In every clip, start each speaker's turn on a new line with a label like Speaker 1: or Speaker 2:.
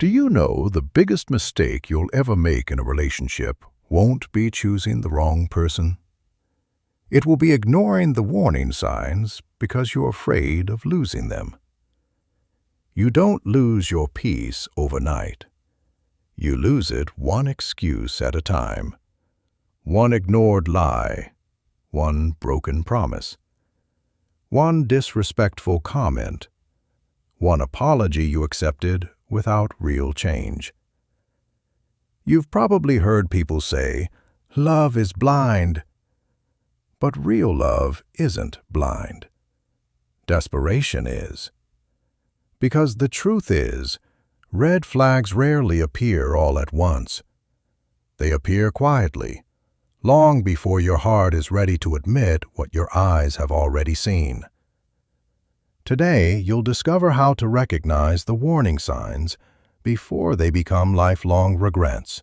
Speaker 1: Do you know the biggest mistake you'll ever make in a relationship won't be choosing the wrong person? It will be ignoring the warning signs because you're afraid of losing them. You don't lose your peace overnight. You lose it one excuse at a time, one ignored lie, one broken promise, one disrespectful comment, one apology you accepted without real change. You've probably heard people say, "Love is blind." But real love isn't blind. Desperation is. Because the truth is, red flags rarely appear all at once. They appear quietly, long before your heart is ready to admit what your eyes have already seen. Today, you'll discover how to recognize the warning signs before they become lifelong regrets,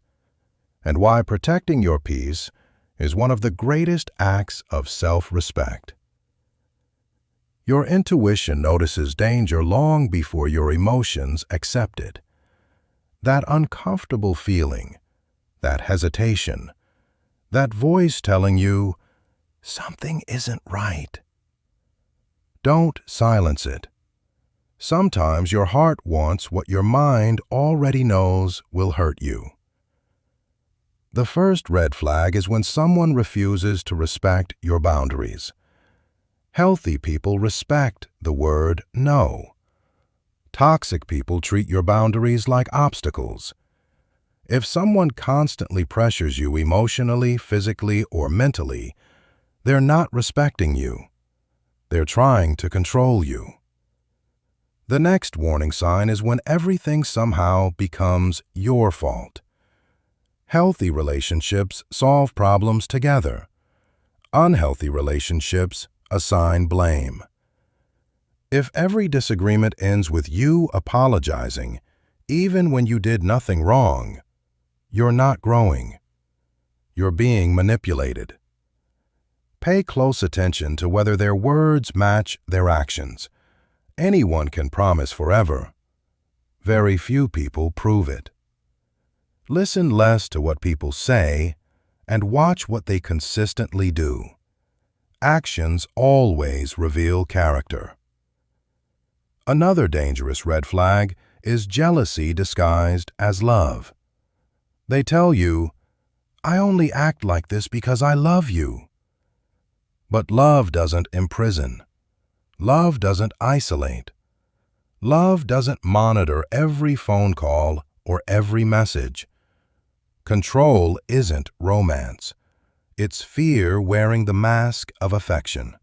Speaker 1: and why protecting your peace is one of the greatest acts of self-respect. Your intuition notices danger long before your emotions accept it. That uncomfortable feeling, that hesitation, that voice telling you, "Something isn't right." Don't silence it. Sometimes your heart wants what your mind already knows will hurt you. The first red flag is when someone refuses to respect your boundaries. Healthy people respect the word no. Toxic people treat your boundaries like obstacles. If someone constantly pressures you emotionally, physically, or mentally, they're not respecting you. They're trying to control you. The next warning sign is when everything somehow becomes your fault. Healthy relationships solve problems together. Unhealthy relationships assign blame. If every disagreement ends with you apologizing, even when you did nothing wrong, you're not growing. You're being manipulated. Pay close attention to whether their words match their actions. Anyone can promise forever. Very few people prove it. Listen less to what people say and watch what they consistently do. Actions always reveal character. Another dangerous red flag is jealousy disguised as love. They tell you, "I only act like this because I love you." But love doesn't imprison. Love doesn't isolate. Love doesn't monitor every phone call or every message. Control isn't romance. It's fear wearing the mask of affection.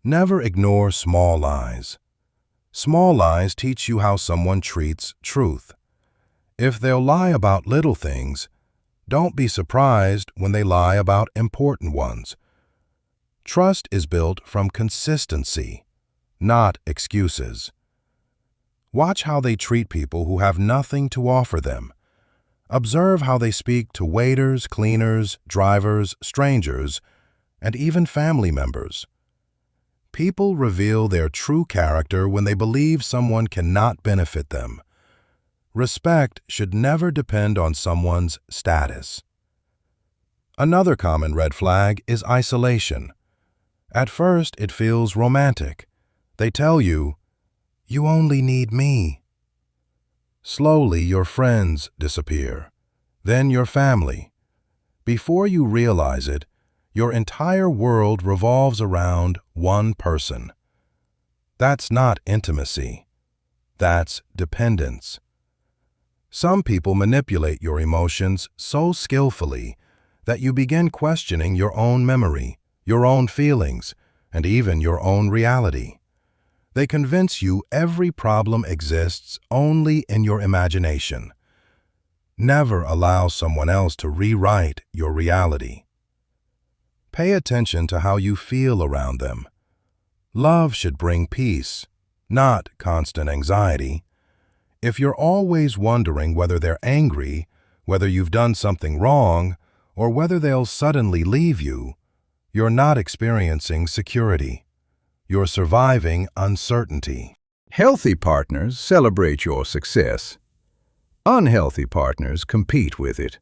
Speaker 1: Never ignore small lies. Small lies teach you how someone treats truth. If they'll lie about little things, don't be surprised when they lie about important ones. Trust is built from consistency, not excuses. Watch how they treat people who have nothing to offer them. Observe how they speak to waiters, cleaners, drivers, strangers, and even family members. People reveal their true character when they believe someone cannot benefit them. Respect should never depend on someone's status. Another common red flag is isolation. At first, it feels romantic. They tell you, "You only need me." Slowly, your friends disappear, then your family. Before you realize it, your entire world revolves around one person. That's not intimacy. That's dependence. Some people manipulate your emotions so skillfully that you begin questioning your own memory, your own feelings, and even your own reality. They convince you every problem exists only in your imagination. Never allow someone else to rewrite your reality. Pay attention to how you feel around them. Love should bring peace, not constant anxiety. If you're always wondering whether they're angry, whether you've done something wrong, or whether they'll suddenly leave you, you're not experiencing security. You're surviving uncertainty.
Speaker 2: Healthy partners celebrate your success.
Speaker 1: Unhealthy partners compete with it.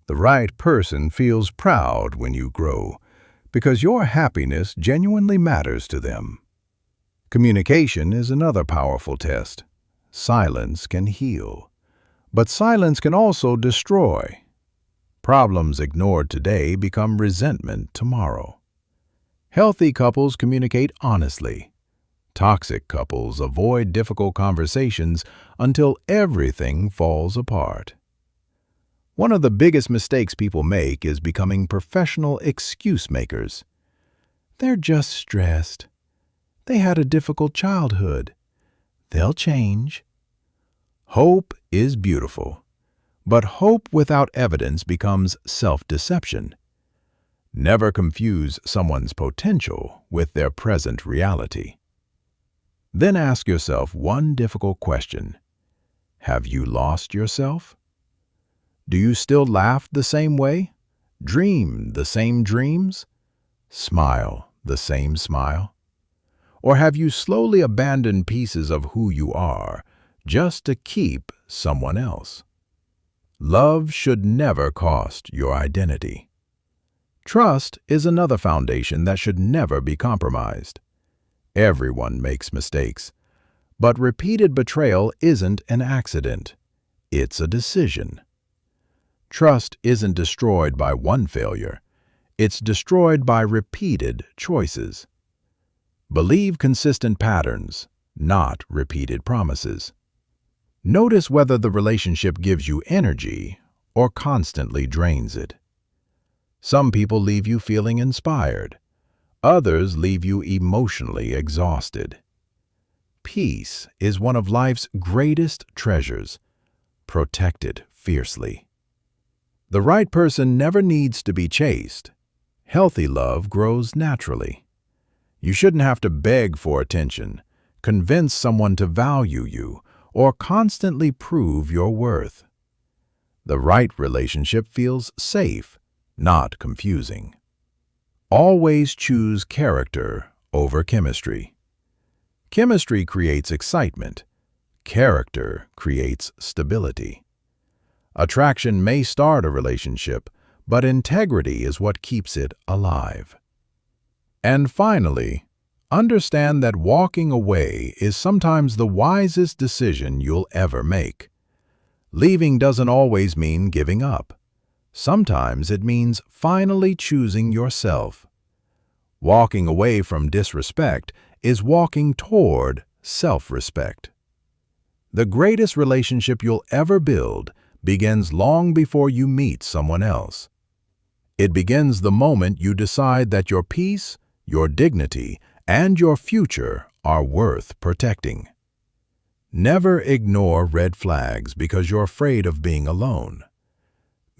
Speaker 1: The right person feels proud when you grow because your happiness genuinely matters to them. Communication is another powerful test. Silence can heal, but silence can also destroy. Problems ignored today become resentment tomorrow. Healthy couples communicate honestly. Toxic couples avoid difficult conversations until everything falls apart. One of the biggest mistakes people make is becoming professional excuse makers. They're just stressed. They had a difficult childhood. They'll change. Hope is beautiful, but hope without evidence becomes self-deception. Never confuse someone's potential with their present reality. Then ask yourself one difficult question. Have you lost yourself? Do you still laugh the same way? Dream the same dreams? Smile the same smile? Or have you slowly abandoned pieces of who you are just to keep someone else? Love should never cost your identity. Trust is another foundation that should never be compromised. Everyone makes mistakes, but repeated betrayal isn't an accident. It's a decision. Trust isn't destroyed by one failure. It's destroyed by repeated choices. Believe consistent patterns, not repeated promises. Notice whether the relationship gives you energy or constantly drains it. Some people leave you feeling inspired. Others leave you emotionally exhausted. Peace is one of life's greatest treasures. Protect it fiercely. The right person never needs to be chased. Healthy love grows naturally. You shouldn't have to beg for attention, convince someone to value you, or constantly prove your worth. The right relationship feels safe, not confusing. Always choose character over chemistry. Chemistry creates excitement. Character creates stability. Attraction may start a relationship, but integrity is what keeps it alive. And finally, understand that walking away is sometimes the wisest decision you'll ever make. Leaving doesn't always mean giving up. Sometimes it means finally choosing yourself. Walking away from disrespect is walking toward self-respect. The greatest relationship you'll ever build begins long before you meet someone else. It begins the moment you decide that your peace, your dignity, and your future are worth protecting. Never ignore red flags because you're afraid of being alone.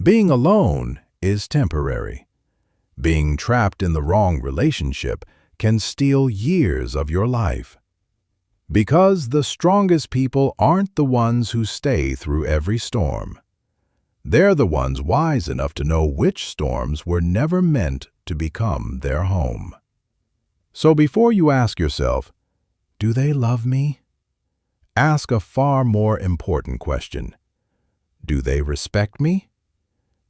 Speaker 1: Being alone is temporary. Being trapped in the wrong relationship can steal years of your life. Because the strongest people aren't the ones who stay through every storm. They're the ones wise enough to know which storms were never meant to become their home. So before you ask yourself, do they love me? Ask a far more important question. Do they respect me?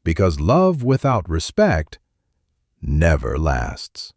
Speaker 1: Because love without respect never lasts.